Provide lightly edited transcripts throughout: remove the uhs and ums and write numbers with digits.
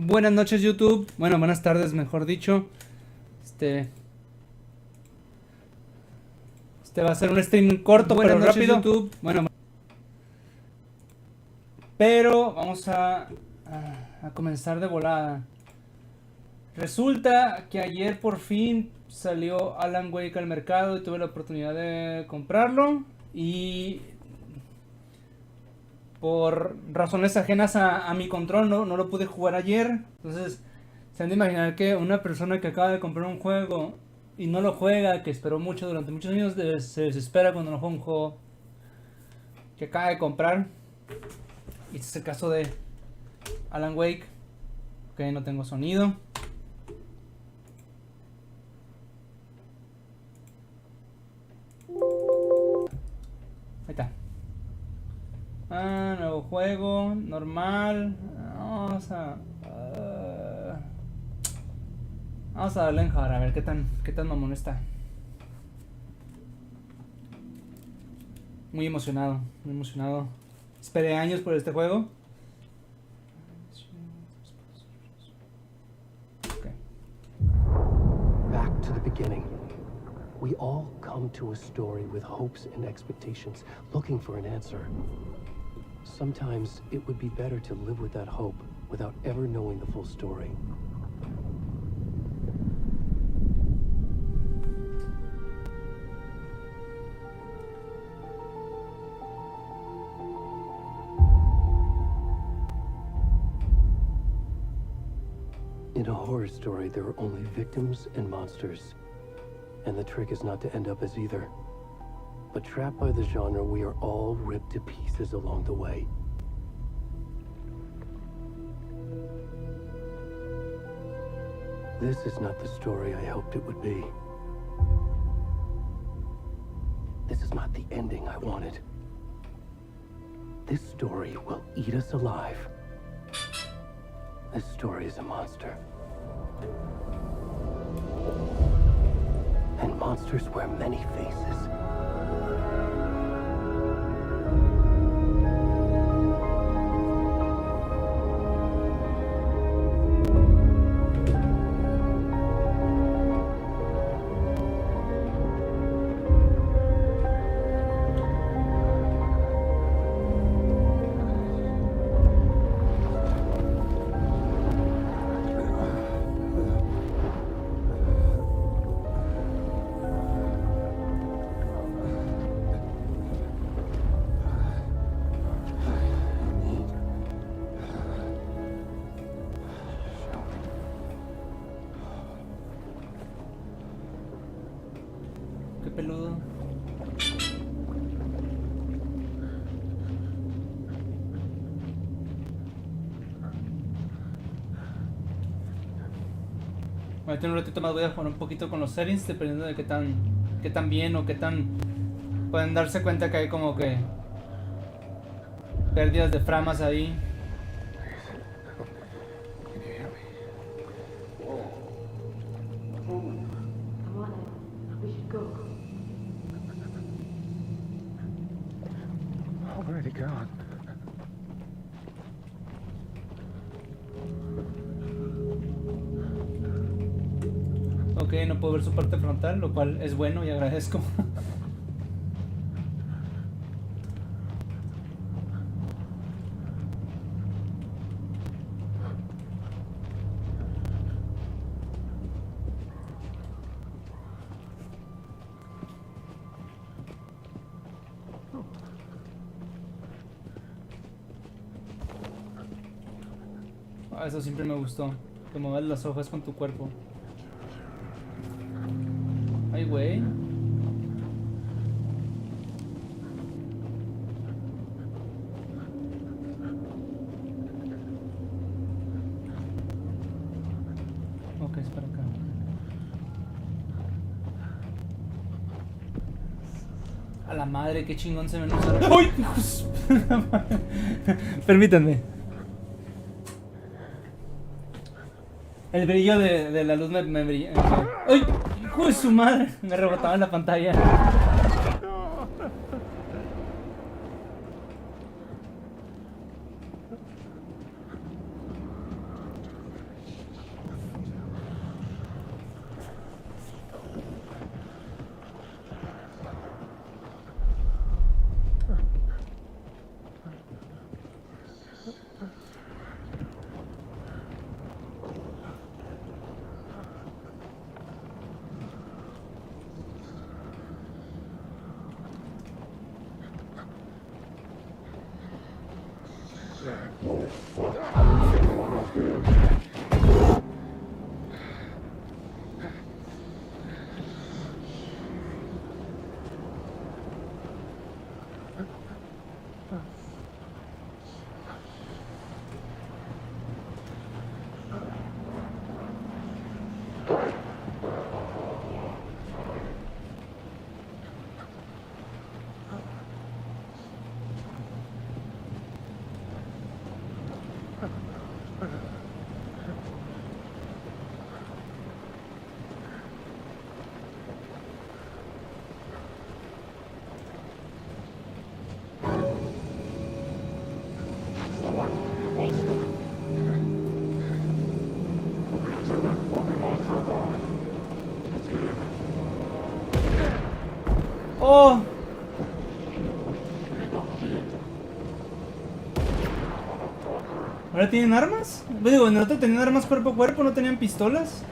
Buenas noches, YouTube. Bueno, buenas tardes, mejor dicho. Este va a ser un stream corto, pero rápido. YouTube. Bueno, pero vamos a comenzar de volada. Resulta que ayer por fin salió Allan Wake al mercado y tuve la oportunidad de comprarlo. Y por razones ajenas a mi control no lo pude jugar ayer. Entonces se han de imaginar que una persona que acaba de comprar un juego y no lo juega, que esperó mucho durante muchos años, se desespera cuando no juega un juego que acaba de comprar. Y este es el caso de Allan Wake. Ok, no tengo sonido. Ahí está. Nuevo juego, normal. Vamos a darle en hard, a ver qué tan mamón está. Muy emocionado, muy emocionado. Esperé años por este juego. Okay. Back to the beginning. We all come to a story with hopes and expectations, looking for an answer. Sometimes it would be better to live with that hope without ever knowing the full story. In a horror story, there are only victims and monsters. And the trick is not to end up as either. But trapped by the genre, we are all ripped to pieces along the way. This is not the story I hoped it would be. This is not the ending I wanted. This story will eat us alive. This story is a monster. And monsters wear many faces. Qué peludo. Voy a tener un ratito más, voy a jugar un poquito con los settings, dependiendo de qué tan bien o qué tan pueden darse cuenta que hay como que pérdidas de frames ahí. Already gone. Ok, no puedo ver su parte frontal, lo cual es bueno y agradezco. Eso siempre me gustó, que muevas las hojas con tu cuerpo. Ay, güey. Ok, es para acá. A la madre, qué chingón se ven los árboles. ¡Uy! Permítanme. El brillo de la luz me brilla. ¡Ay! ¡Hijo de su madre! Me rebotaba en la pantalla. ¡Oh! ¿Ahora tienen armas? Digo, en el otro tenían armas cuerpo a cuerpo, no tenían pistolas.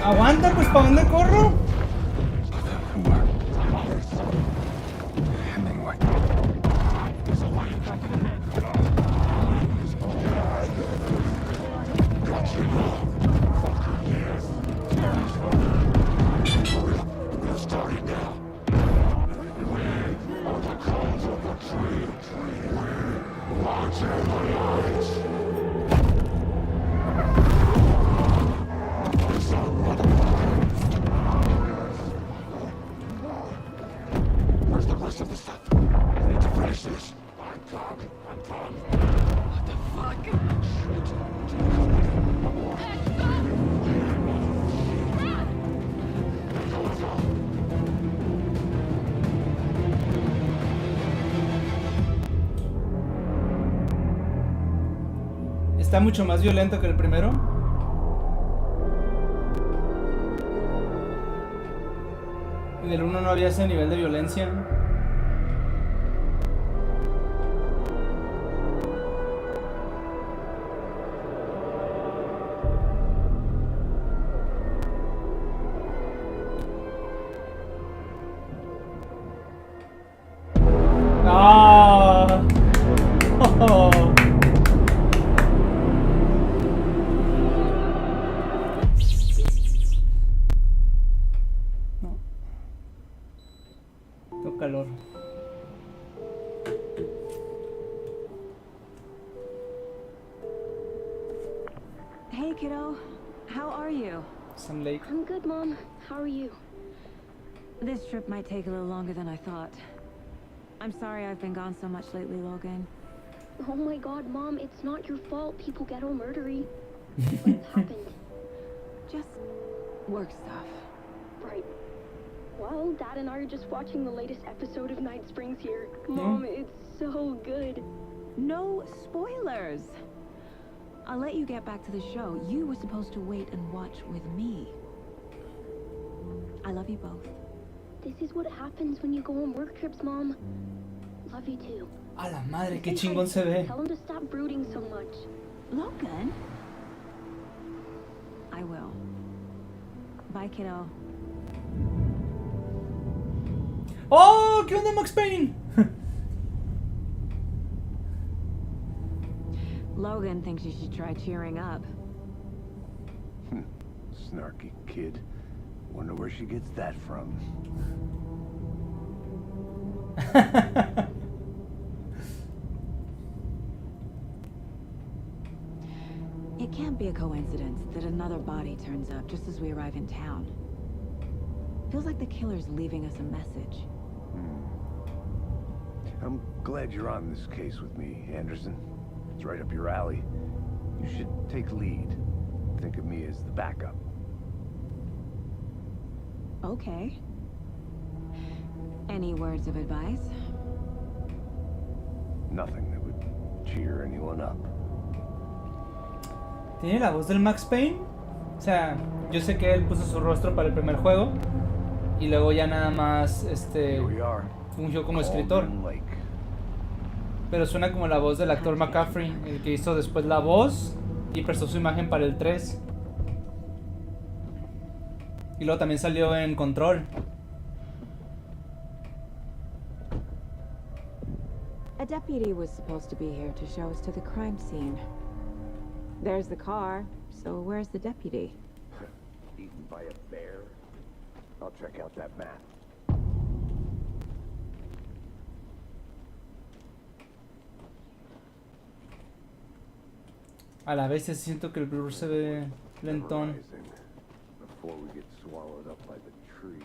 Aguanta, pues ¿para dónde corro? Está mucho más violento que el primero. En el 1 no había ese nivel de violencia. ¡Ah! Oh. Calor. Hey, kiddo. How are you? Sun Lake. I'm good, Mom. How are you? This trip might take a little longer than I thought. I'm sorry I've been gone so much lately, Logan. Oh my God, Mom, it's not your fault. People get all murdery. What happened? Just work stuff. Right. Well, Dad and I are just watching the latest episode of Night Springs here. Mom, it's so good. No spoilers. I'll let you get back to the show. You were supposed to wait and watch with me. I love you both. This is what happens when you go on work trips, Mom. Love you too. A la madre, qué chingón se ve. Tell him to stop brooding so much. Logan? I will. Bye, kiddo. ¡Oh! ¿Qué onda, Max Payne? Logan thinks you should try cheering up. Snarky kid. Wonder where she gets that from. It can't be a coincidence that another body turns up just as we arrive in town. Feels like the killer's leaving us a message. I'm glad you're on this case with me, Anderson. It's right up your alley. You should take lead. Think of me as the backup. Okay. Any words of advice? Nothing that would cheer anyone up. ¿Tiene la voz del Max Payne? O sea, yo sé que él puso su rostro para el primer juego y luego ya nada más Here we are. fungió como escritor. Allan Wake. Pero suena como la voz del actor McCaffrey, el que hizo después la voz y prestó su imagen para el 3. Y luego también salió en Control. A deputy was supposed to be here to show us to the crime scene. There's the car, so where's the deputy? Eaten by a bear. I'll check out that map. A la vez siento que el blur se ve lentón. Rising before we get swallowed up by the trees.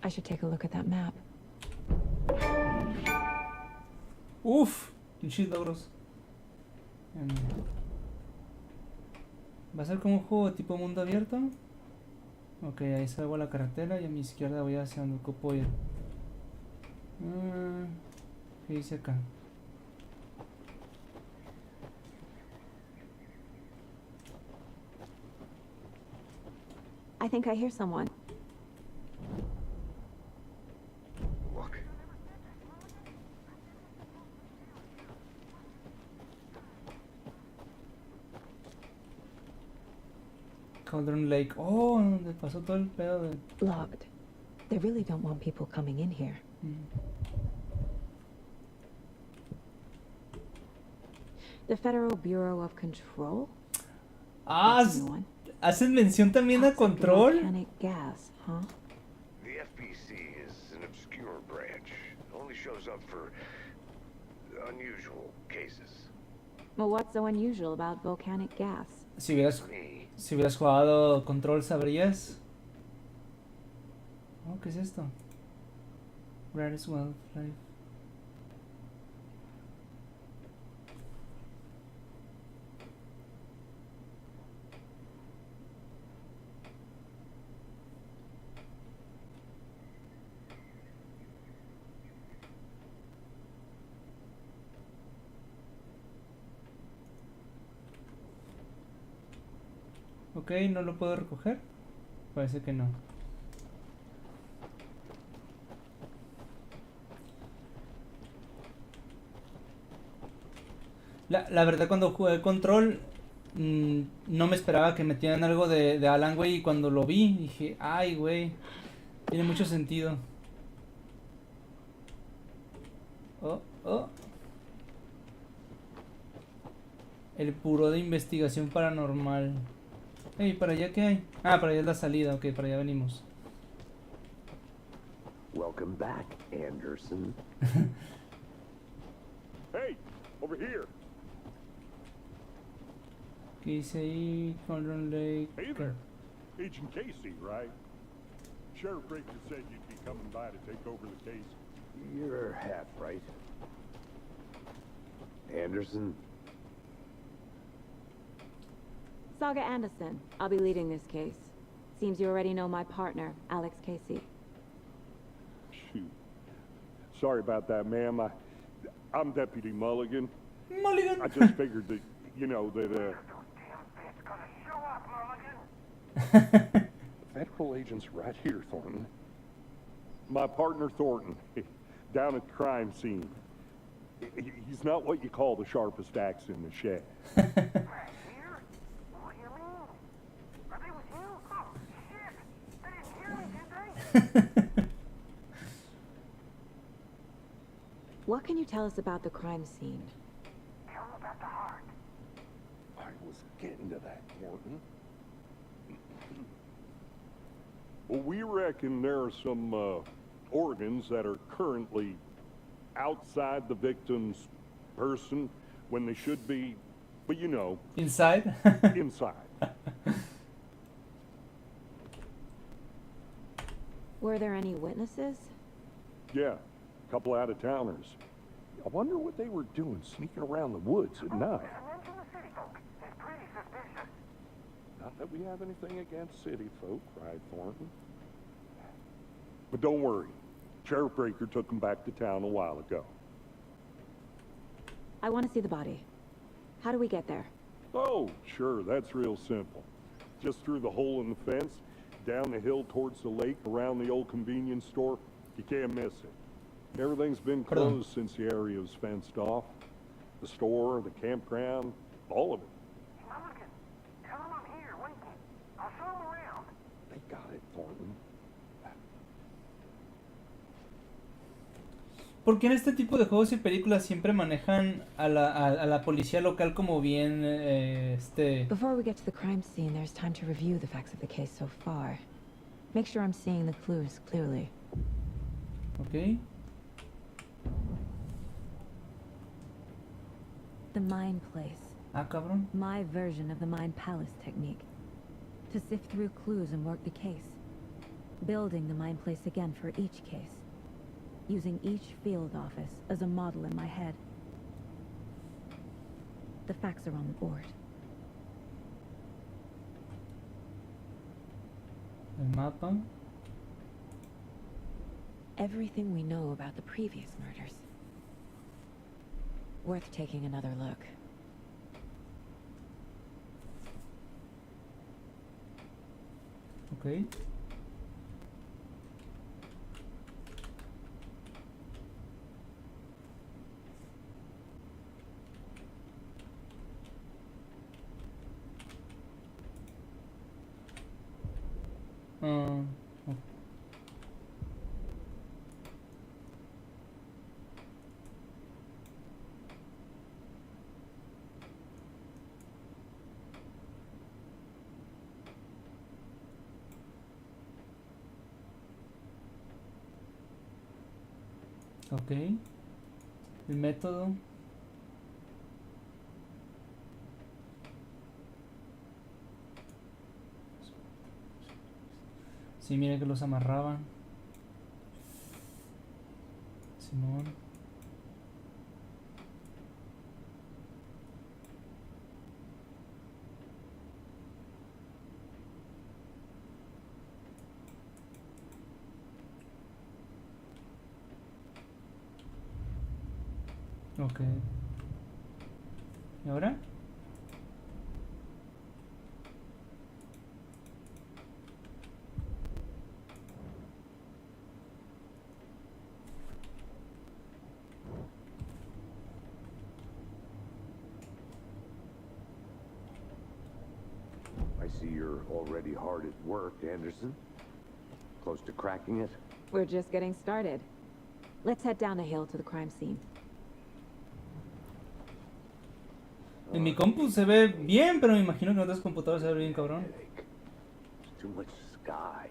I should take a look at that map. Uf, pinches logros. ¿Va a ser como un juego tipo mundo abierto? Ok, ahí salgo a la carretera y a mi izquierda voy hacia donde ocupo ir. ¿Qué dice acá? I think I hear someone. Look. Cauldron Lake. Oh, donde pasó todo el pedo de... Locked. They really don't want people coming in here. The Federal Bureau of Control? Ah, That's a new one. hacen mención también a control. Volcanic gas, huh? The FBC is an obscure branch. It only shows up for unusual cases. Well, what's so unusual about volcanic gas? Si hubieras, Me. si hubieras jugado control, sabrías. Oh, ¿qué es esto? Rarest wildlife. Ok, no lo puedo recoger. Parece que no. La verdad, cuando jugué Control, no me esperaba que metieran algo de Allan Wake, y cuando lo vi dije, ay, güey, tiene mucho sentido. Oh. El puro de investigación paranormal. Hey, ¿para allá qué hay? Ah, para allá es la salida, ok, para allá venimos. Welcome back, Anderson. Hey, over here. ¿Qué dice ahí? Cauldron Lake. Hey there. Agent Casey, right? Sheriff Breaker said you'd be coming by to take over the case. You're half right. Anderson? Saga Anderson. I'll be leading this case. Seems you already know my partner, Alex Casey. Shoot. Sorry about that, ma'am. I'm Deputy Mulligan. Mulligan. I just figured that, you know, that, Federal agents right here, Thornton. my partner Thornton, down at the crime scene. He's not what you call the sharpest axe in the shed. What can you tell us about the crime scene? I was getting to that, Thornton. Well, we reckon there are some organs that are currently outside the victim's person when they should be, but you know, Inside. inside. Were there any witnesses? Yeah, a couple out-of-towners. I wonder what they were doing sneaking around the woods at night. Not that we have anything against city folk, cried Thornton. But don't worry. Sheriff Breaker took them back to town a while ago. I want to see the body. How do we get there? Oh, sure, that's real simple. Just through the hole in the fence, down the hill towards the lake, around the old convenience store. You can't miss it. Everything's been closed since the area was fenced off. The store, the campground, all of it. Mulligan, tell him I'm here, waiting. I'll show him around. They got it, Thornton. ¿Por qué en este tipo de juegos y películas siempre manejan a la policía local como bien, Before we get to the crime scene, there's time to review the facts of the case so far. Make sure I'm seeing the clues clearly. Ok. The Mind Place. Ah, cabrón. My version of the Mind Palace technique. To sift through clues and work the case. Building the Mind Place again for each case. Using each field office as a model in my head. The facts are on the board. El mapa. Everything we know about the previous murders. Worth taking another look. Ok. Ah, ok. Ok. El método. Sí, mira que los amarraban. Simón. Ok. ¿Y ahora? I see you're already hard at work, Anderson. Close to cracking it? We're just getting started. Let's head down the hill to the crime scene. En mi compu se ve bien, pero me imagino que en otras computadoras se ve bien cabrón. Headache. Too much sky.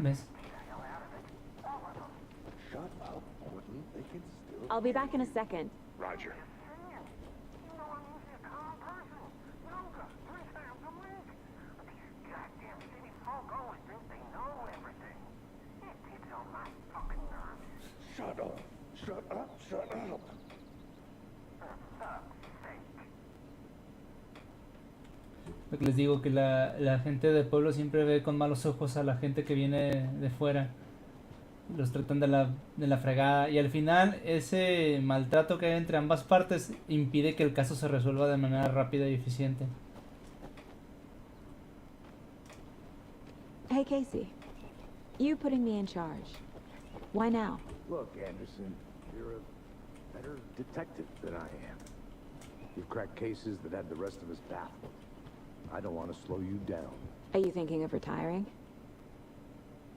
¿Ves? Shut up, Gordon. They can still... I'll be back in a second. Roger. You know I'm usually a calm person. Yoga 3 times a week. But these goddamn city folk always think they know everything. It gets on my fucking nerves. Shut up. Shut up. Shut up. For fuck's sake. Lo que les digo, que la gente del pueblo siempre ve con malos ojos a la gente que viene de fuera. Los tratan de la fregada. Y al final, ese maltrato que hay entre ambas partes impide que el caso se resuelva de manera rápida y eficiente. Hey, Casey. You putting me in charge. Why now? Look, Anderson, you're a better detective than I am. You've cracked cases that had the rest of us baffled. I don't want to slow you down. Are you thinking of retiring?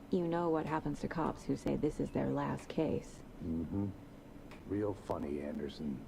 You know what happens to cops who say this is their last case. Mm-hmm. Real funny, Anderson.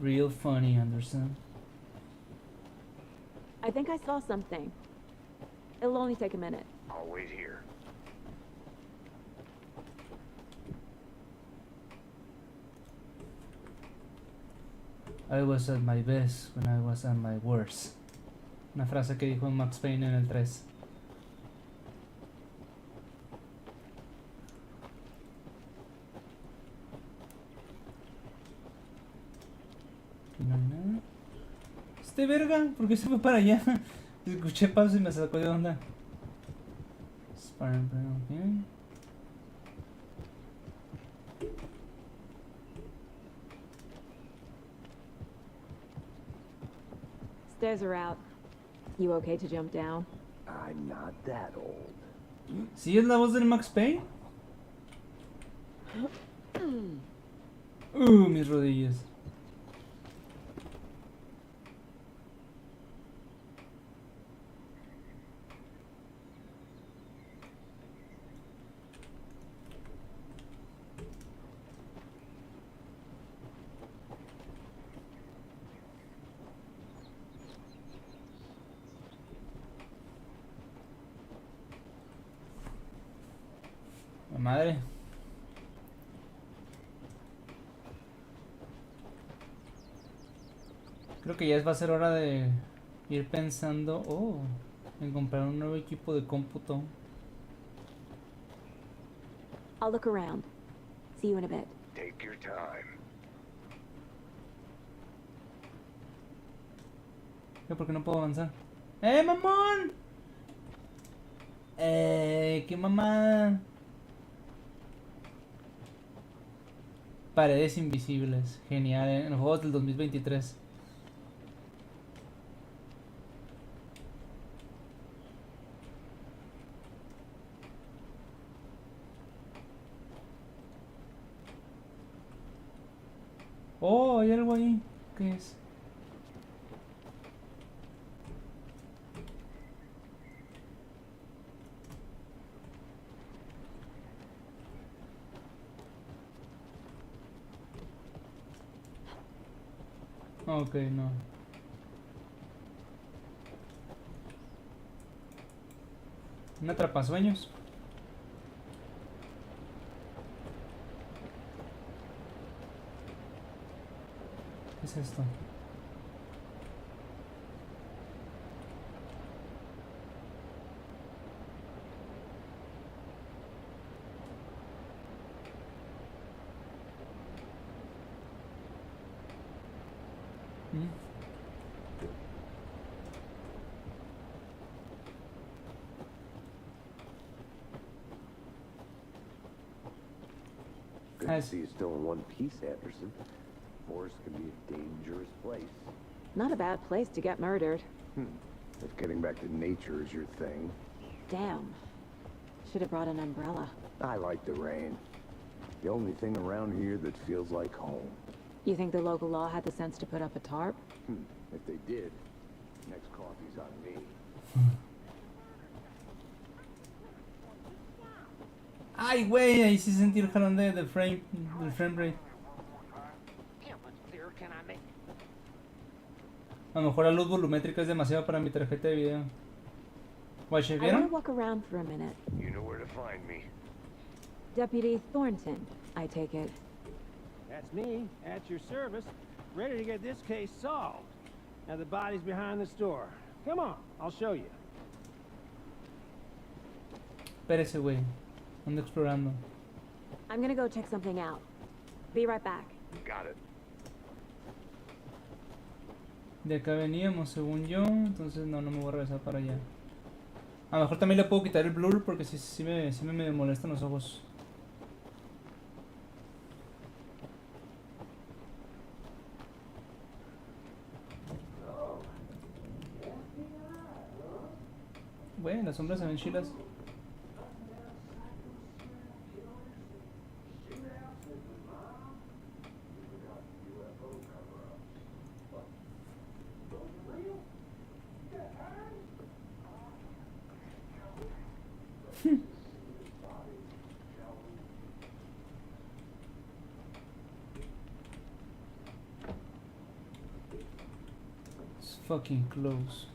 Real funny, Anderson. I think I saw something. It'll only take a minute. I'll wait here. I was at my best when I was at my worst. Una frase que dijo Max Payne en el 3. Y no hay nada. Este verga, ¿por qué se fue para allá? Escuché pasos y me sacó de onda. Spider-Man, ok. Stairs are out. You okay to jump down? I'm not that old. ¿Sí es la voz del Max Payne? Mis rodillas. madre. Creo que ya va a ser hora de ir pensando en comprar un nuevo equipo de cómputo. I'll look around. See you in a bit. Take your time. ¿Por qué no puedo avanzar? Mamón! ¡Qué mamá! Paredes invisibles. Genial, en los juegos del 2023. Oh, hay algo ahí. ¿Qué es? Ok, no. Un atrapasueños. ¿Qué es esto? Good to see you still in one piece, Anderson. Forest can be a dangerous place. Not a bad place to get murdered. If getting back to nature is your thing. Damn. Should have brought an umbrella. I like the rain. The only thing around here that feels like home. You think the local law had the sense to put up a tarp? If they did, next coffee's on me. Ay, güey, ahí sí sentí el jalón del frame rate. A lo mejor la luz volumétrica es demasiado para mi tarjeta de video. Guache, I want ¿vieron? to walk around for a minute. You know where to find me. Deputy Thornton, I take it. That's me, at your service, ready to get this case solved. Now the body's behind the store. Come on, I'll show you. Espérese, güey. Ando explorando. I'm gonna go check something out. Be right back. Got it. De acá veníamos, según yo. Entonces no me voy a regresar para allá. A lo mejor también le puedo quitar el blur porque sí me medio molestan los ojos. Bueno, las sombras se ven chilas. It's fucking close.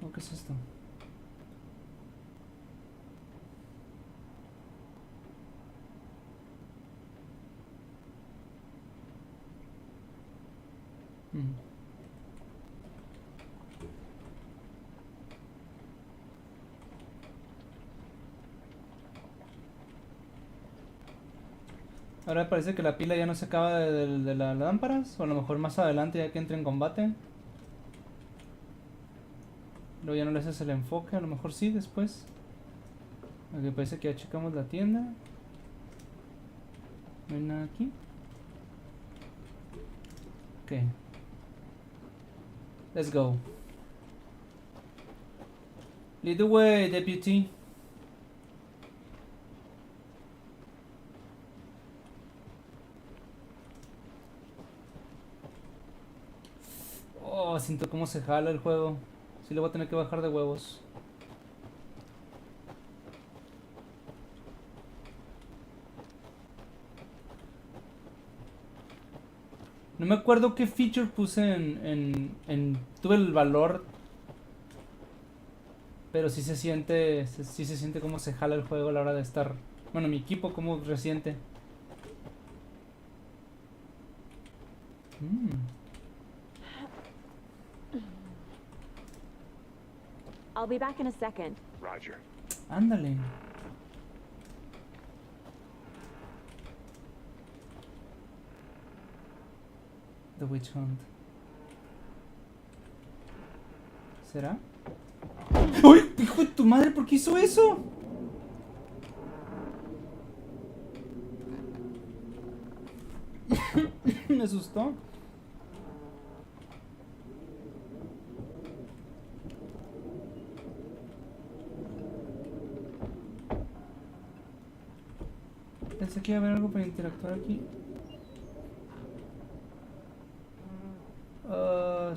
Oh, ¿qué es esto? Ahora parece que la pila ya no se acaba de las lámparas. O a lo mejor más adelante ya que entre en combate. Luego ya no le haces el enfoque. A lo mejor sí después. Aquí parece que ya checamos la tienda. No hay nada aquí. Ok. Let's go. Lead the way, deputy. Oh, siento cómo se jala el juego. Sí le voy a tener que bajar de huevos. No me acuerdo qué feature puse tuve el valor Pero sí se siente cómo se jala el juego a la hora de estar. Bueno, mi equipo cómo resiente. I'll be back in a second. Roger. Ándale. The Witch Hunt. ¿Será? ¡Uy! ¡Hijo de tu madre! ¿Por qué hizo eso? Me asustó. Pensé que iba a haber algo para interactuar aquí.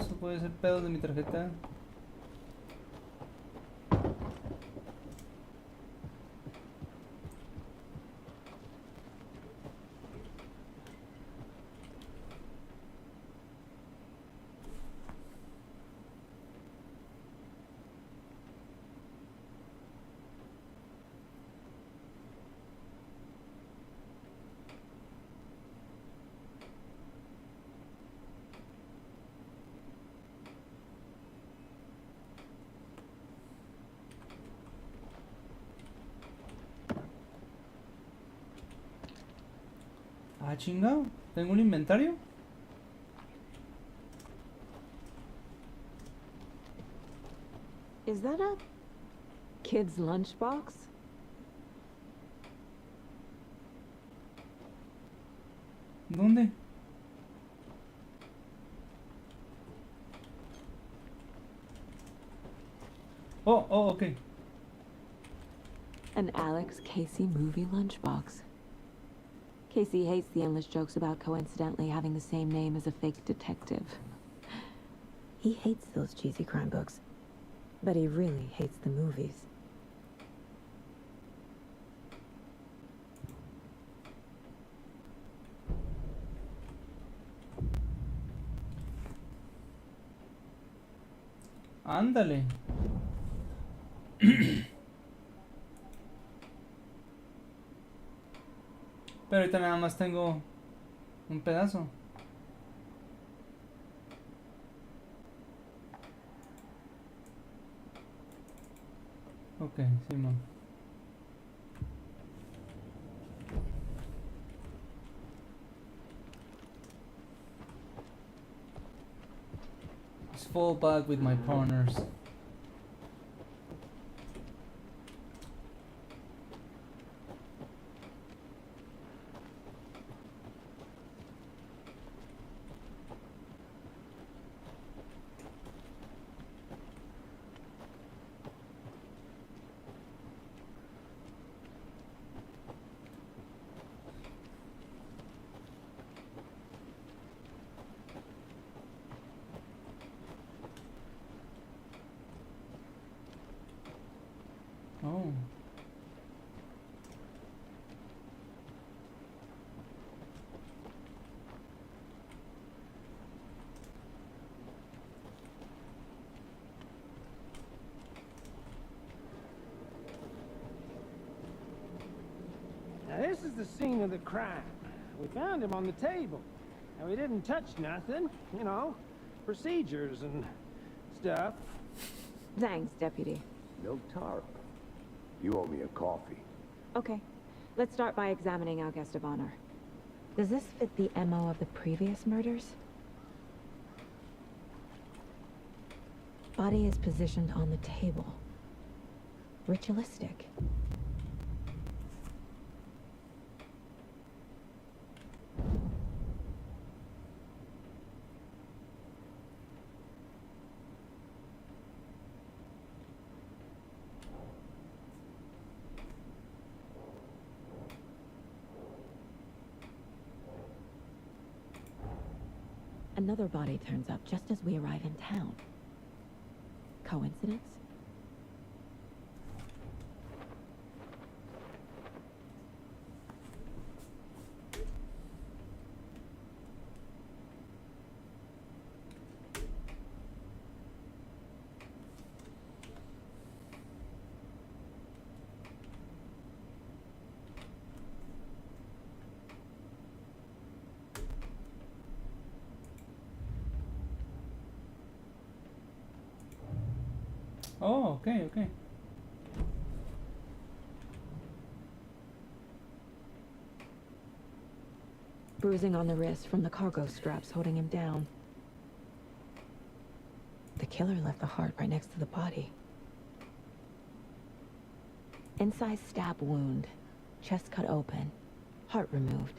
Eso puede ser pedo de mi tarjeta. Ah, chingado. ¿Tengo un inventario? Is that a kid's lunchbox? ¿Dónde? Oh, okay. An Alex Casey movie lunchbox. Casey hates the endless jokes about coincidentally having the same name as a fake detective. He hates those cheesy crime books, but he really hates the movies. Ándale. Pero ahorita nada más tengo un pedazo. Ok, Simón. Let's fall back with my partners. Oh. Now this is the scene of the crime. We found him on the table. And we didn't touch nothing, you know, procedures and stuff. Thanks, Deputy. No tarp. You owe me a coffee. Okay, let's start by examining our guest of honor. Does this fit the MO of the previous murders? Body is positioned on the table. Ritualistic. Another body turns up just as we arrive in town. Coincidence? Oh, okay, okay. Bruising on the wrist from the cargo straps holding him down. The killer left the heart right next to the body. Inside stab wound, chest cut open, heart removed.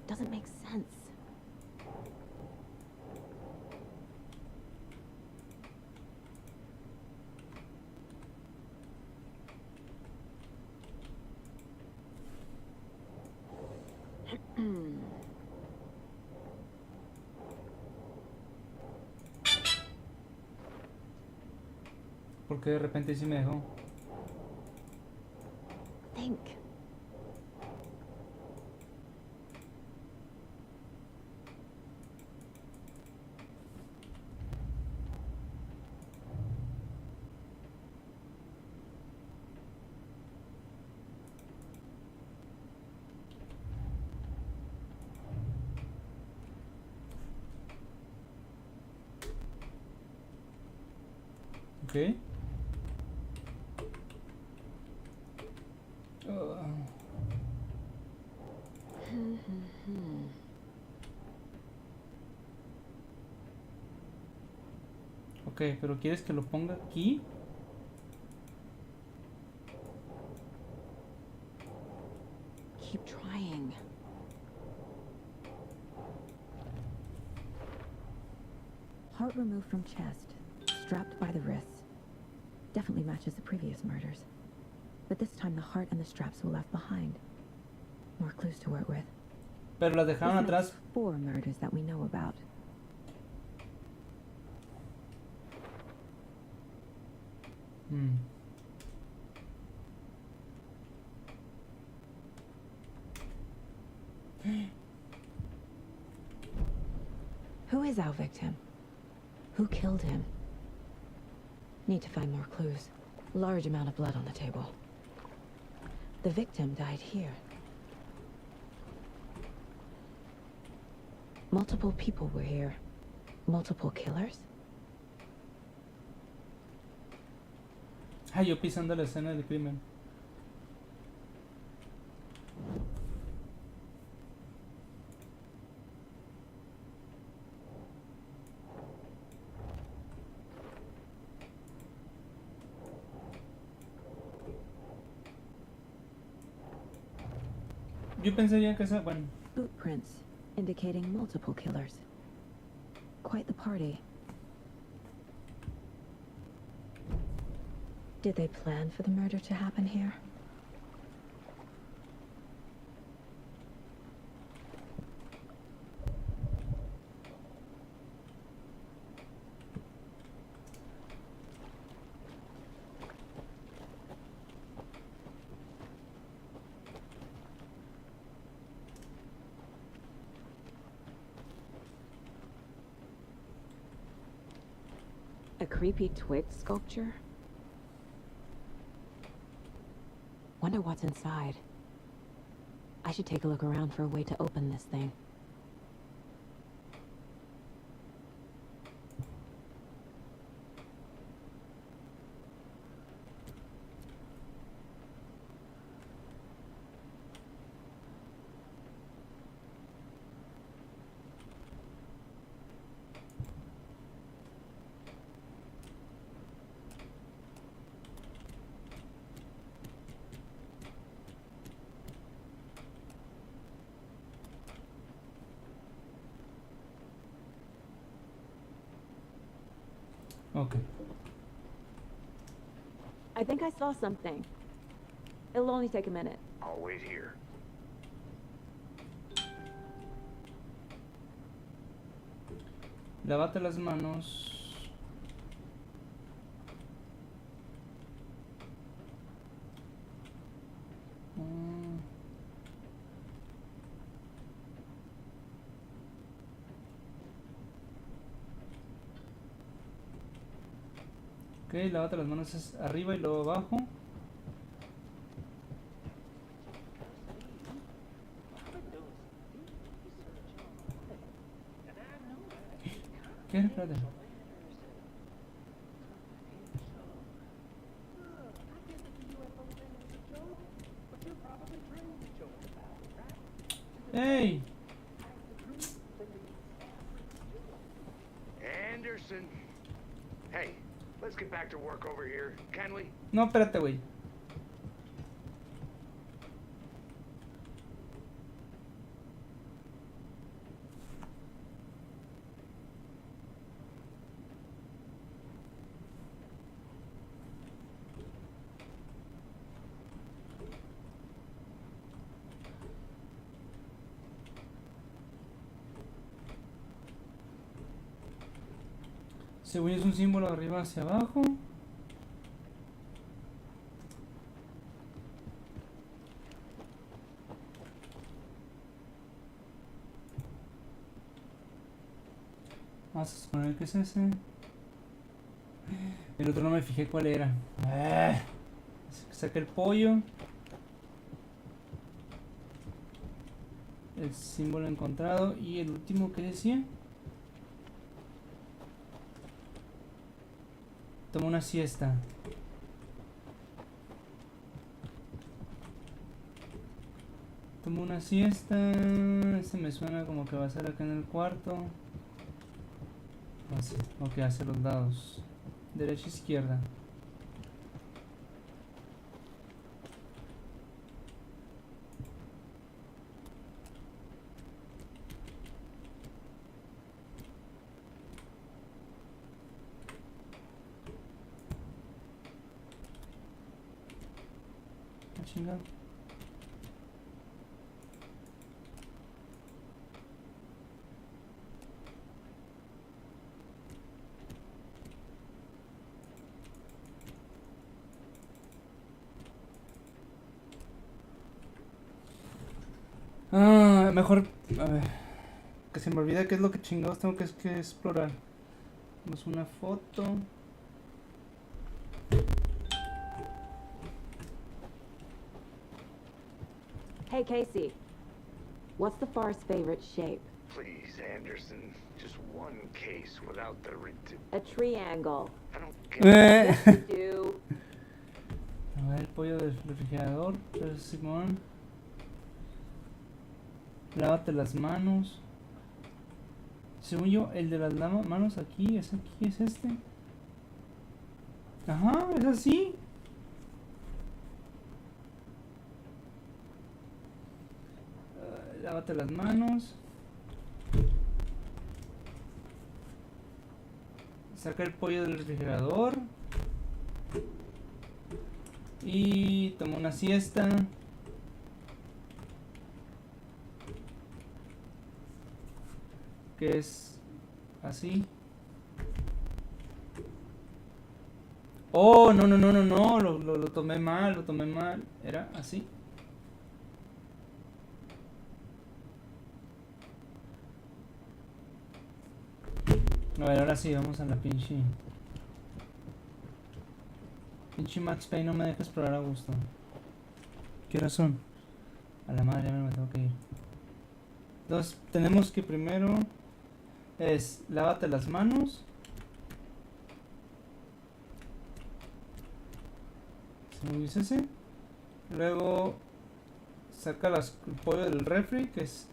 Doesn't make sense. Porque de repente sí me dejó. Think. Okay. Ok, pero ¿quieres que lo ponga aquí? Keep trying. Heart removed from chest, strapped by the wrists. Definitely matches the previous murders. But this time the heart and the straps were left behind. More clues to work with. Pero las dejaron This atrás. makes 4 murders that we know about. Who is our victim? Who killed him? Need to find more clues. Large amount of blood on the table. The victim died here. Multiple people were here. Multiple killers? Ah, yo pisando la escena del crimen. Yo pensaría que esa, bueno, Footprints indicating multiple killers. Quite the party. Did they plan for the murder to happen here? A creepy twig sculpture? Wonder what's inside. I should take a look around for a way to open this thing. okay. I think I saw something. It'll only take a minute. I'll wait here. Lávate las manos. Ok, lávate las manos es arriba y luego abajo. ¿Qué? Espérate. ¡Ey! Anderson. Hey, let's get back to work over here, can we? No, espérate, güey. Según es un símbolo de arriba hacia abajo. Vamos a suponer que es ese. El otro no me fijé cuál era. Saqué el pollo. El símbolo encontrado. Y el último que decía. Toma una siesta. Tomo una siesta. Este me suena como que va a ser acá en el cuarto. Así. Ok, hacia los lados. Derecha, izquierda. Chingado. Mejor a ver, que se me olvida qué es lo que chingados tengo que explorar. Vamos una foto. Hey, Casey. What's the far's favorite shape? Please, Anderson. Just one case without the A triangle. I don't get Yes, you do. A ver, el pollo del refrigerador. Entonces, Simón. Lávate las manos. Según yo, el de las manos aquí, es este. Ajá, es así. Lávate las manos. Saca el pollo del refrigerador. Y toma una siesta. Que es así. Oh, no, lo tomé mal, era así. A ver, ahora sí, vamos a la pinche Max Payne no me deja explorar a gusto. ¿Qué horas son? A la madre, ya me tengo que ir. Entonces, tenemos que primero es lávate las manos. ¿Se me dice ese? Luego saca el pollo del refri, que es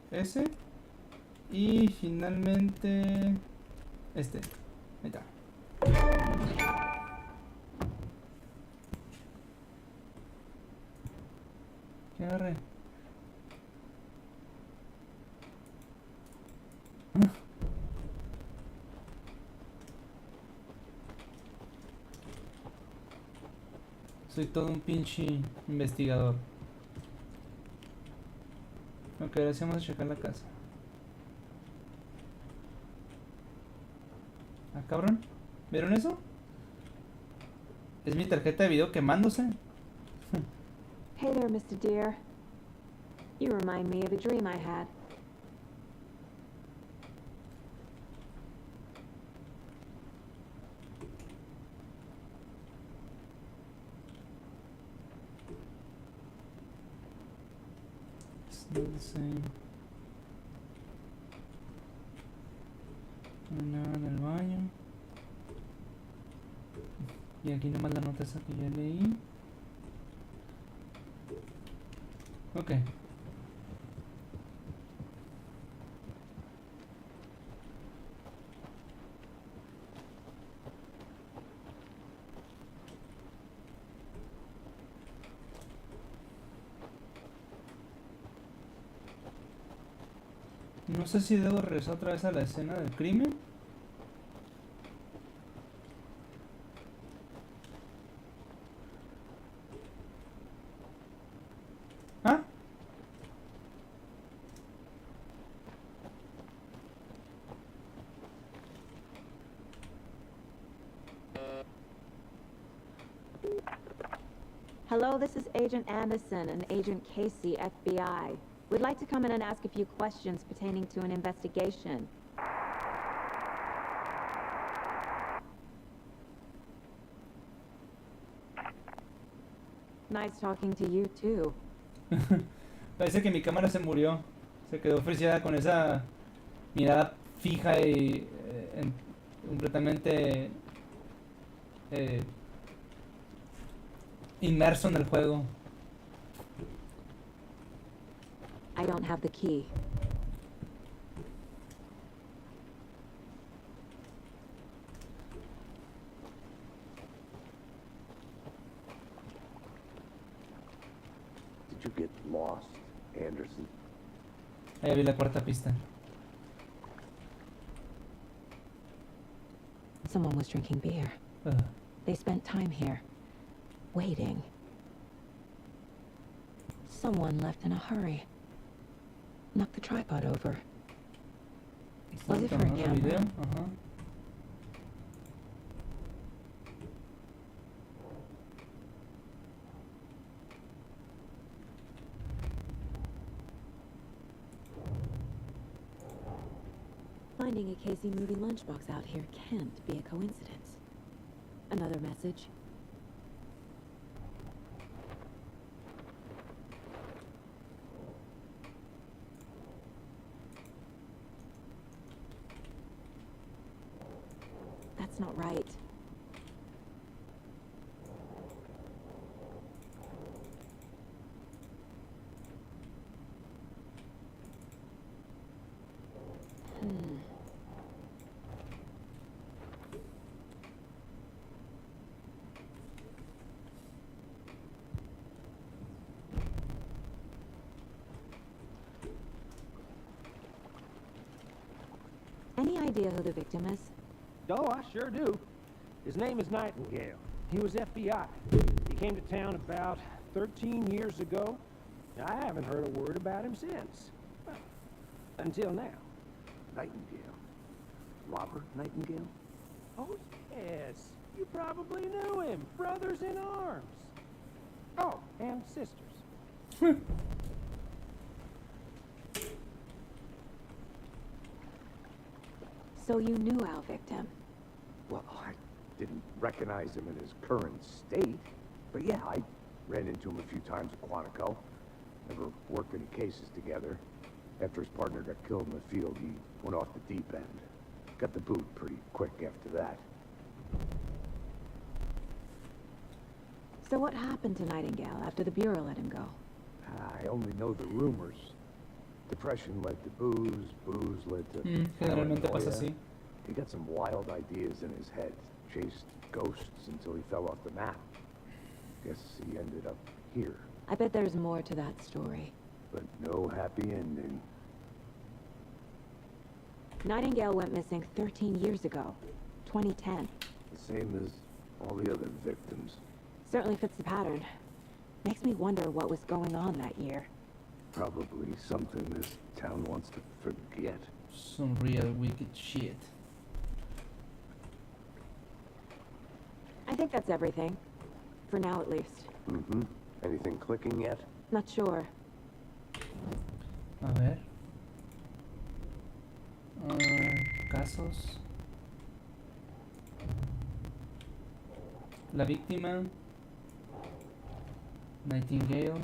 ese. Y finalmente este. Ahí está. ¿Qué agarré? Soy todo un pinche investigador. Ok, ahora sí vamos a checar la casa. Ah, cabrón. ¿Vieron eso? Es mi tarjeta de video quemándose. Hey there, Mr. Deer. You remind me of a dream I had. It's not the same. No hay nada en el baño. Y aquí nomás la nota esa que ya leí. Ok. No sé si debo regresar otra vez a la escena del crimen. ¿Ah? Hello, this is Agent Anderson and Agent Casey, FBI. We'd like to come in and ask a few questions pertaining to an investigation. Nice talking to you, too. Parece que mi cámara se murió. Se quedó friseada con esa mirada fija y completamente inmerso en el juego. I don't have the key. Did you get lost, Anderson? Ahí vi la cuarta pista. Someone was drinking beer. Ugh. They spent time here, waiting. Someone left in a hurry. Knocked the tripod over. Was it for a Tomando video. camera? Ajá. Finding a Casey movie lunchbox out here can't be a coincidence. Another message. That's not right. Any idea who the victim is? Oh, I sure do. His name is Nightingale. He was FBI. He came to town about 13 years ago. I haven't heard a word about him since. Well, until now. Nightingale. Robert Nightingale? Oh, yes. You probably knew him. Brothers in arms. Oh, and sisters. So you knew our victim. Well, I didn't recognize him in his current state. But yeah, I ran into him a few times at Quantico. Never worked any cases together. After his partner got killed in the field, he went off the deep end. Got the boot pretty quick after that. So what happened to Nightingale after the Bureau let him go? I only know the rumors. Depression led to booze, booze led to Generalmente pasa paranoia. así. He got some wild ideas in his head. Chased ghosts until he fell off the map. Guess he ended up here. I bet there's more to that story. But no happy ending. Nightingale went missing 13 years ago, 2010. The same as all the other victims. Certainly fits the pattern. Makes me wonder what was going on that year. Probably something this town wants to forget. Some real wicked shit. I think that's everything. For now, at least. Mm-hmm. Anything clicking yet? Not sure. A ver. Casos. La víctima. Nightingale.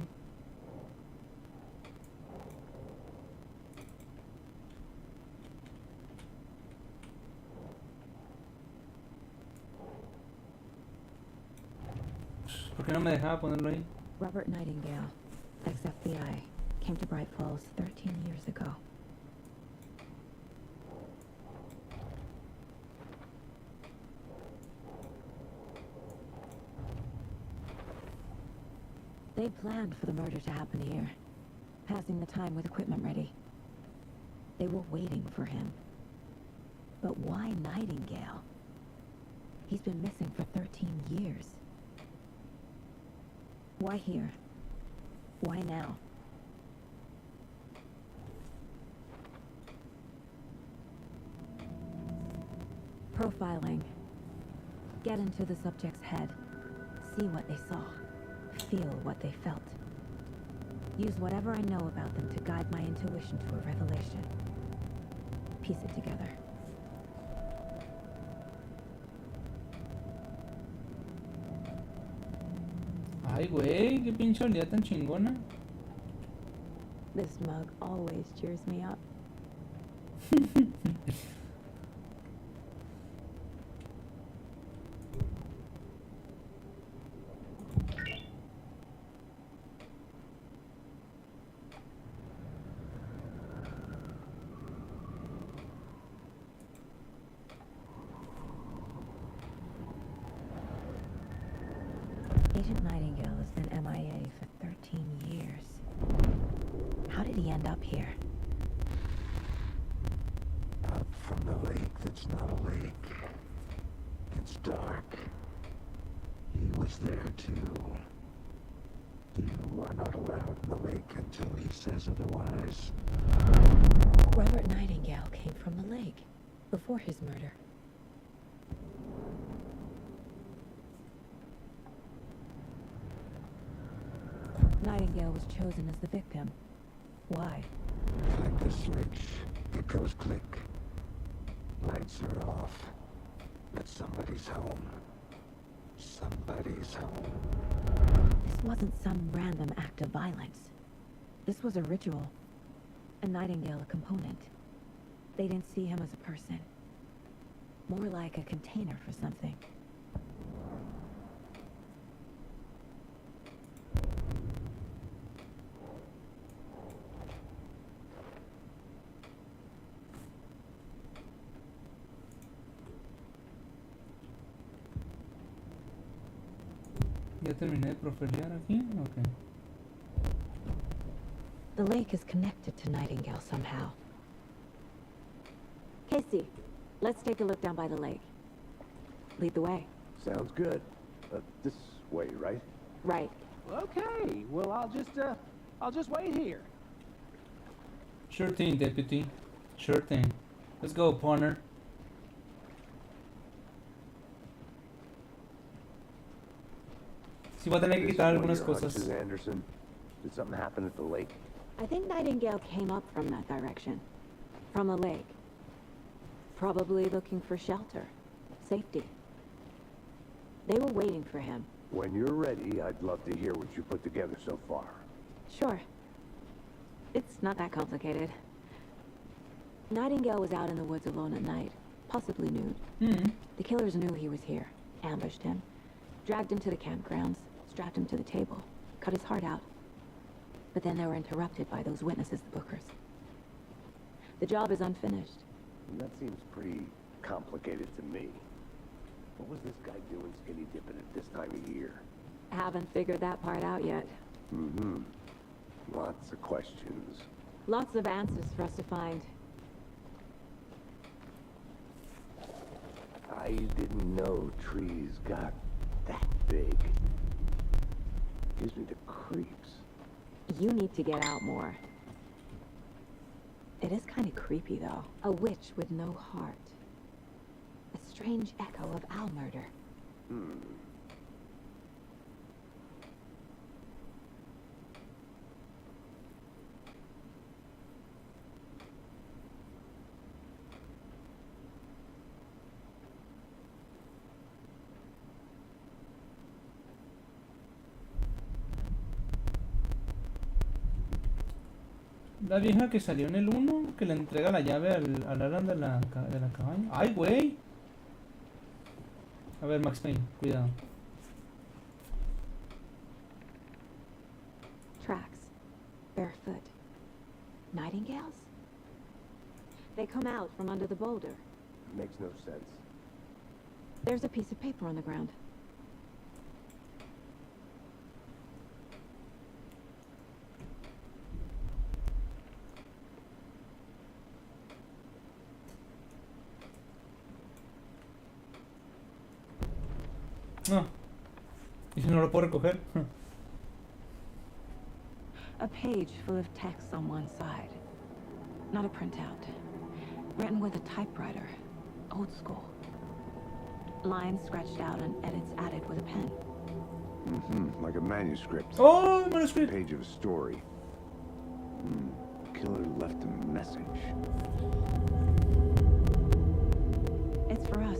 ¿Por qué no me dejaba ponerlo ahí? Robert Nightingale, ex-FBI, came to Bright Falls 13 years ago. They planned for the murder to happen here, passing the time with equipment ready. They were waiting for him. But why Nightingale? He's been missing for 13 years. Why here? Why now? Profiling. Get into the subject's head. See what they saw. Feel what they felt. Use whatever I know about them to guide my intuition to a revelation. Piece it together. Ay, güey, qué pinche habilidad tan chingona. This mug always cheers me up. Agent Nightingale has been MIA for 13 years. How did he end up here? Up from the lake that's not a lake. It's dark. He was there too. You are not allowed in the lake until he says otherwise. Robert Nightingale came from the lake before his murder. Nightingale was chosen as the victim. Why? Like a switch, it goes click. Lights are off. But somebody's home. Somebody's home. This wasn't some random act of violence. This was a ritual. A Nightingale a component. They didn't see him as a person. More like a container for something. Ya terminé de profiliar aquí. Ok. The lake is connected to Nightingale somehow. Casey, let's take a look down by the lake. Lead the way. Sounds good. This way, right? Right. Okay, well, I'll just wait here. Sure thing, deputy. Sure thing. Let's go, partner. Sí, voy a tener que This quitar is one of algunas your cosas. hunches, Anderson. Did something happen at the lake? I think Nightingale came up from that direction. From the lake. Probably looking for shelter. Safety. They were waiting for him. When you're ready, I'd love to hear what you put together so far. Sure. It's not that complicated. Nightingale was out in the woods alone at night, possibly nude. The killers knew he was here, ambushed him, dragged him to the campgrounds, strapped him to the table, cut his heart out. But then they were interrupted by those witnesses, the Bookers. The job is unfinished. That seems pretty complicated to me. What was this guy doing skinny dipping at this time of year? Haven't figured that part out yet. Mm-hmm. Lots of questions. Lots of answers for us to find. I didn't know trees got that big. Gives me the creeps. You need to get out more. It is kind of creepy, though. A witch with no heart. A strange echo of Al murder. La vieja que salió en el 1, que le entrega la llave al Alan de la cabaña. ¡Ay, güey! A ver, Max Payne, cuidado. Tracks. Barefoot. Nightingales? They come out from under the boulder. Makes no sense. There's a piece of paper on the ground. No. ¿Y si no lo puedo recoger? A page full of text on one side. Not a printout. Written with a typewriter. Old school. Lines scratched out and edits added with a pen. Like a manuscript. ¡Oh, manuscript! Page of a story. Killer left a message. It's for us.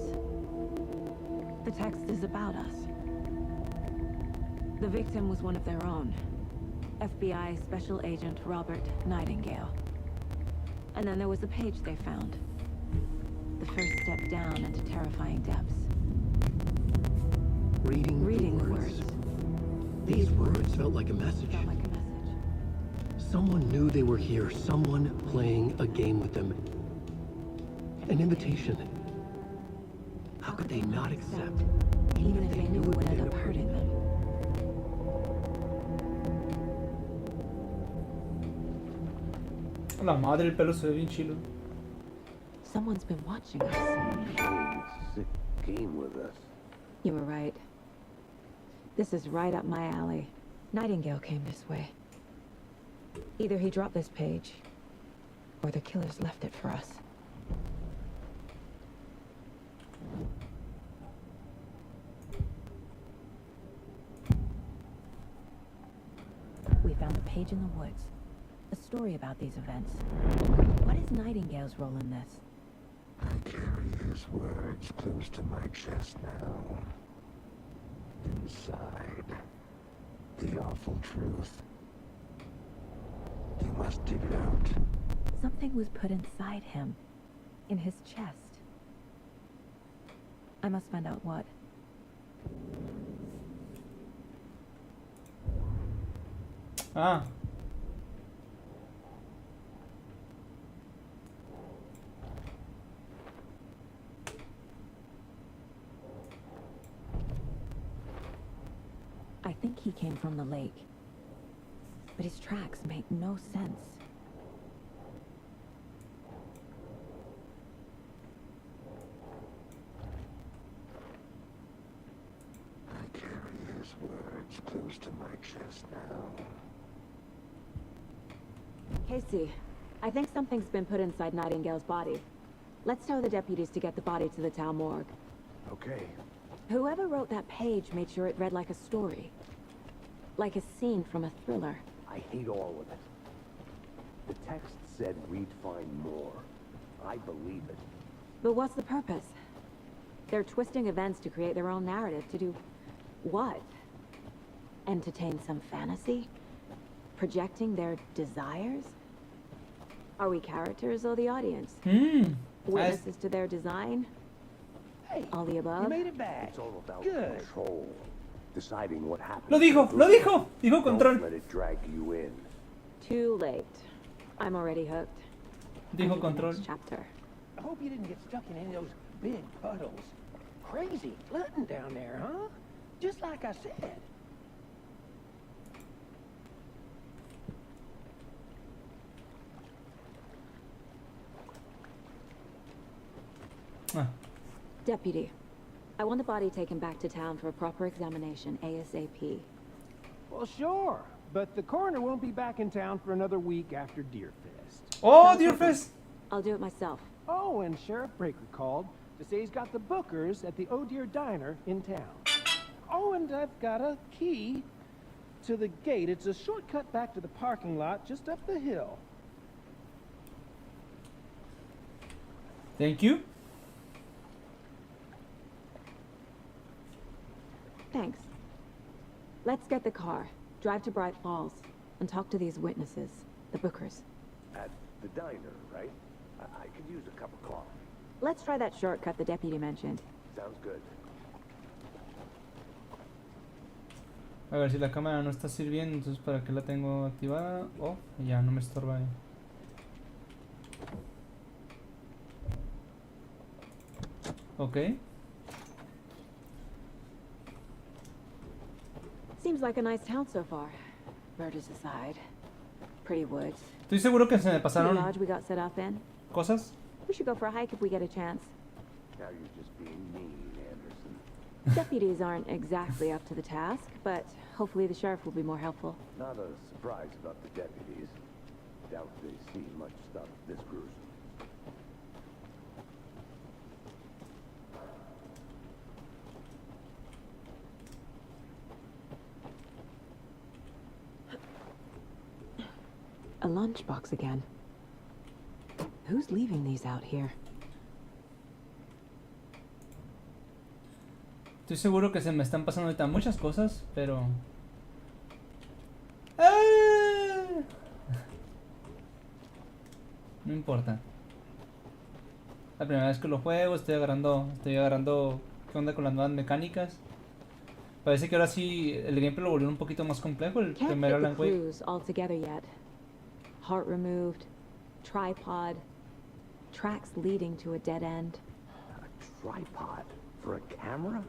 The text is about us. The victim was one of their own. FBI Special Agent Robert Nightingale. And then there was the page they found. The first step down into terrifying depths. Reading the words. These words felt like a message. Felt like a message. Someone knew they were here. Someone playing a game with them. An invitation. How could they not accept? Even if they knew it would end up hurting them. La madre, el pelo se ve bien chilo. Someone's been watching us. Playing sick game with us. You were right. This is right up my alley. Nightingale came this way. Either he dropped this page, or the killers left it for us. We found a page in the woods. A story about these events. What is Nightingale's role in this? I carry his words close to my chest now. Inside, the awful truth. You must dig it out. Something was put inside him. In his chest. I must find out what. Ah. I think he came from the lake. But his tracks make no sense. I carry his words close to my chest now. Casey, I think something's been put inside Nightingale's body. Let's tell the deputies to get the body to the town morgue. Okay. Whoever wrote that page made sure it read like a story. Like a scene from a thriller. I hate all of it. The text said we'd find more. I believe it. But what's the purpose? They're twisting events to create their own narrative. To do what? Entertain some fantasy? Projecting their desires? Are we characters or the audience? Witnesses to their design? Hey, All the above? you made it back. It's all about Good. control. Deciding what happens. Lo dijo, lo dijo. Dijo Don't control. let it drag you in. Too late. I'm already hooked. Dijo On to the control. next chapter. I hope you didn't get stuck in any of those big puddles. Crazy flooding down there, huh? Just like I said. Ah. Deputy, I want the body taken back to town for a proper examination ASAP. Well, sure. But the coroner won't be back in town for another week after Deerfest. Oh, Deerfest. I'll do it myself. Oh, and Sheriff Breaker called to say he's got the bookers at the Oh Deer Diner in town. Oh, and I've got a key to the gate. It's a shortcut back to the parking lot just up the hill. Thank you. Thanks. Let's get the car, drive to Bright Falls, and talk to these witnesses, the Bookers. At the diner, right? I could use a cup of coffee. Let's try that shortcut the deputy mentioned. Sounds good. A ver si la cámara no está sirviendo, entonces para qué la tengo activada. Oh, ya no me estorba ahí. Ok. Seems like a nice town so far. Murders aside. Pretty woods. Estoy seguro que se me The pasaron lodge we got set up in. cosas. We should go for a hike if we get a chance. Now you're just being mean, Anderson. Deputies aren't exactly up to the task, but hopefully the sheriff will be more helpful. Not a surprise about the deputies. Doubt they see much stuff this gruesome. A lunchbox again. Who's leaving these out here? Estoy seguro que se me están pasando ahorita muchas cosas, pero... ¡Ah! No importa. La primera vez que lo juego, estoy agarrando qué onda con las nuevas mecánicas. Parece que ahora sí el gameplay lo volvió un poquito más complejo, el Can't primer get Allan the Wake. clues all together yet. Heart removed, tripod, tracks leading to a dead end. A tripod for a camera?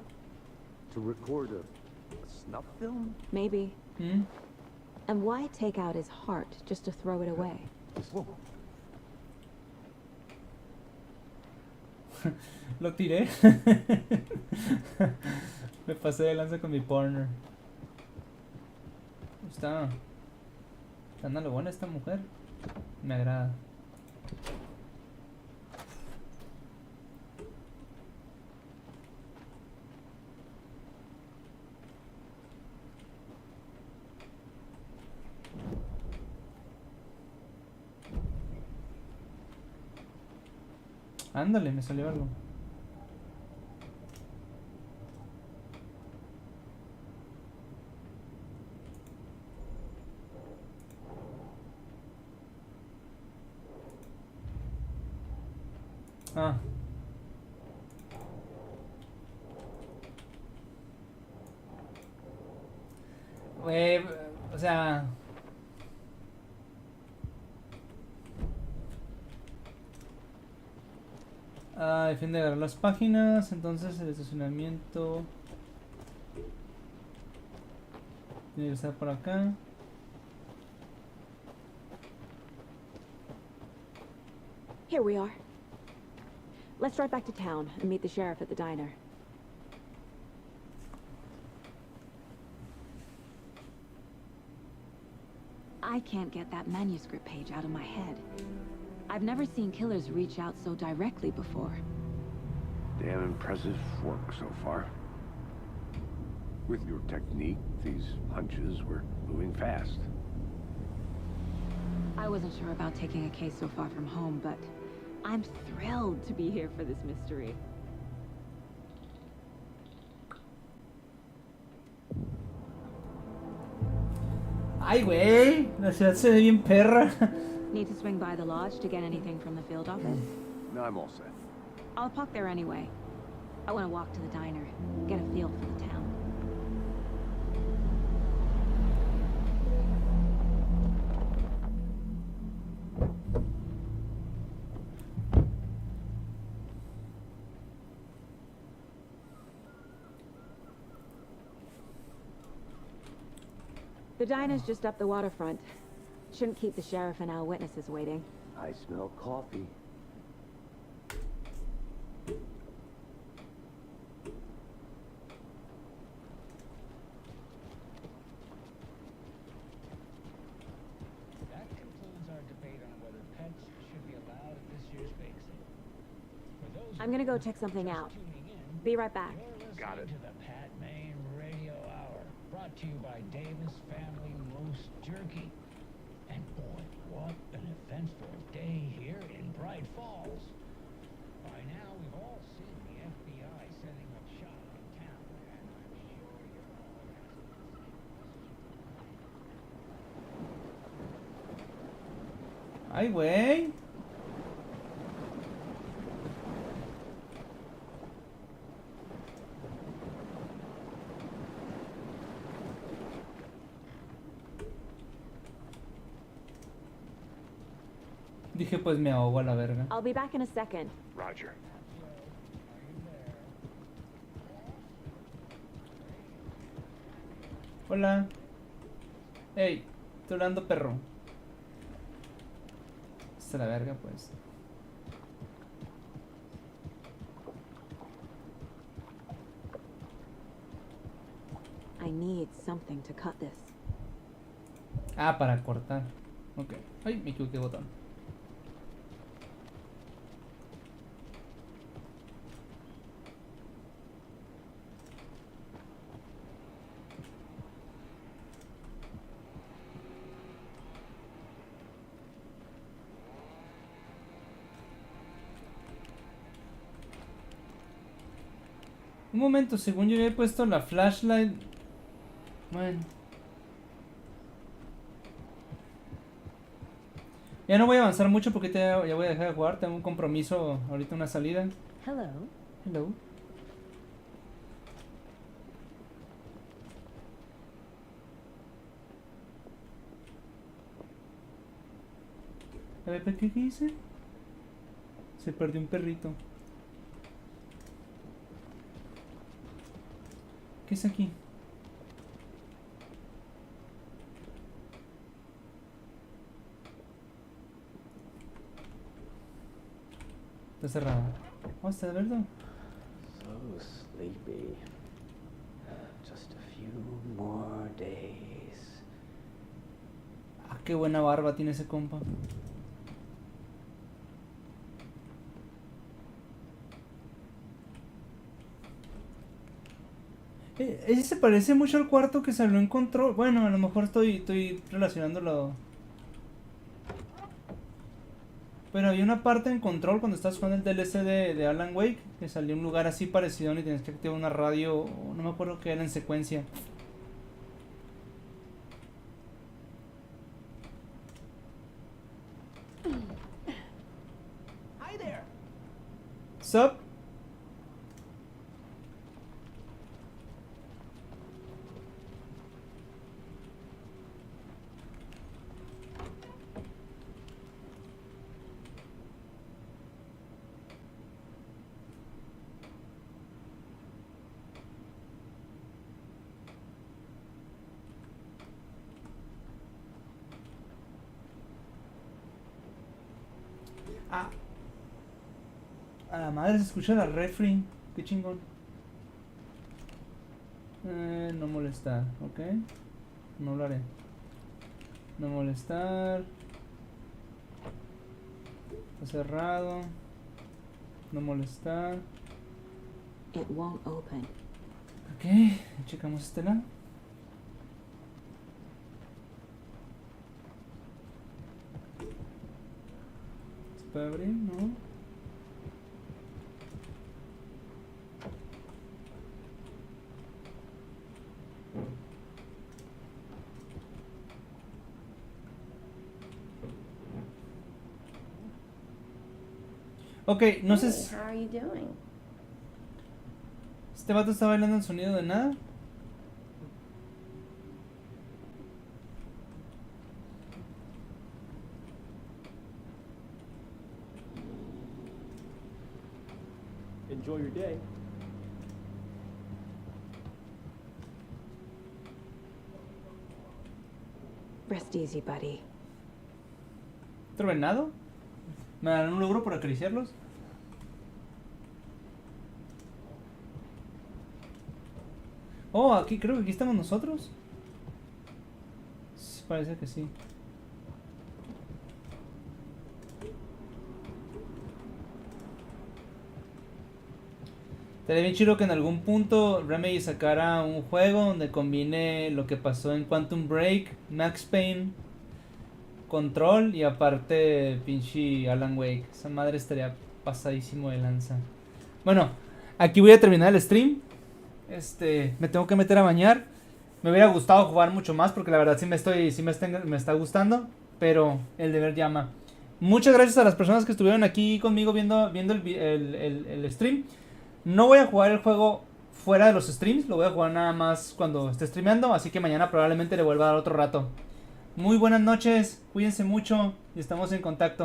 To record a snuff film? Maybe. ¿Mm? And why take out his heart just to throw it away? Whoa. Lo tiré. Me pasé de lanza con mi partner. Está dándole buena esta mujer. Me agrada. Ándale, me salió algo. Ah. O sea... Ah, fin de agarrar las páginas, entonces el estacionamiento tiene que estar por acá. Here we are. Let's drive back to town and meet the sheriff at the diner. I can't get that manuscript page out of my head. I've never seen killers reach out so directly before. Damn impressive work so far. With your technique, these hunches were moving fast. I wasn't sure about taking a case so far from home, but I'm thrilled to be here for this mystery. Ay, güey, la ciudad se ve bien perra. Need to swing by the lodge to get anything from the field office? No, I'm all set. I'll park there anyway. I want to walk to the diner, get a feel for the town. The diner's just up the waterfront. Shouldn't keep the sheriff and our witnesses waiting. I smell coffee. That concludes our debate on whether pets should be allowed at this year's bake sale. For those I'm gonna go check something out. tuning in, Be right back. you're listening Got it. to the Pat Main Radio brought to you by Davis Family Roast Jerky. And boy, what an eventful day here in Bright Falls. By now, we've all seen the FBI setting up shop in town, and I'm sure you're all asking the same questions. Ay, güey. Dije, pues me ahogo a la verga. I'll be back in a second. Roger. Hola. Ey, estoy hablando, perro. Hasta la verga, pues. I need something to cut this. Ah, para cortar. Ok. Ay, me equivoqué de botón. Un momento, según yo había puesto la flashlight. Bueno. Ya no voy a avanzar mucho porque ya voy a dejar de jugar. Tengo un compromiso, ahorita una salida. Hello. Hello. A ver, ¿qué hice? Se perdió un perrito. ¿Qué es aquí? Está cerrado. Oh, está abierto. So sleepy. Just a few more days. Ah, qué buena barba tiene ese compa. Ese se parece mucho al cuarto que salió en Control. Bueno, a lo mejor estoy relacionándolo. Pero había una parte en Control cuando estás jugando el DLC de Allan Wake que salió un lugar así parecido y tenías que activar una radio. No me acuerdo qué era en secuencia. Hi there. Sup? Ah. A la madre se escucha la refri. Qué chingón. No molestar, ok. No lo haré. No molestar. Está cerrado. No molestar. It won't open. Ok, checamos este lado. ¿Se puede abrir? No. Ok, no sé si... How are you doing? ¿Este vato está bailando el sonido de nada? Enjoy your day. Rest easy, buddy. ¿Otro venado? ¿Me dan un logro por acariciarlos? Oh, aquí creo que aquí estamos nosotros. Sí, parece que sí. Estaría bien chido que en algún punto Remedy sacara un juego donde combine lo que pasó en Quantum Break, Max Payne, Control y aparte pinche Allan Wake. Esa madre estaría pasadísimo de lanza. Bueno, aquí voy a terminar el stream. Me tengo que meter a bañar. Me hubiera gustado jugar mucho más porque la verdad sí me está gustando, pero el deber llama. Muchas gracias a las personas que estuvieron aquí conmigo viendo el stream. No voy a jugar el juego fuera de los streams, lo voy a jugar nada más cuando esté streameando, así que mañana probablemente le vuelva a dar otro rato. Muy buenas noches, cuídense mucho y estamos en contacto.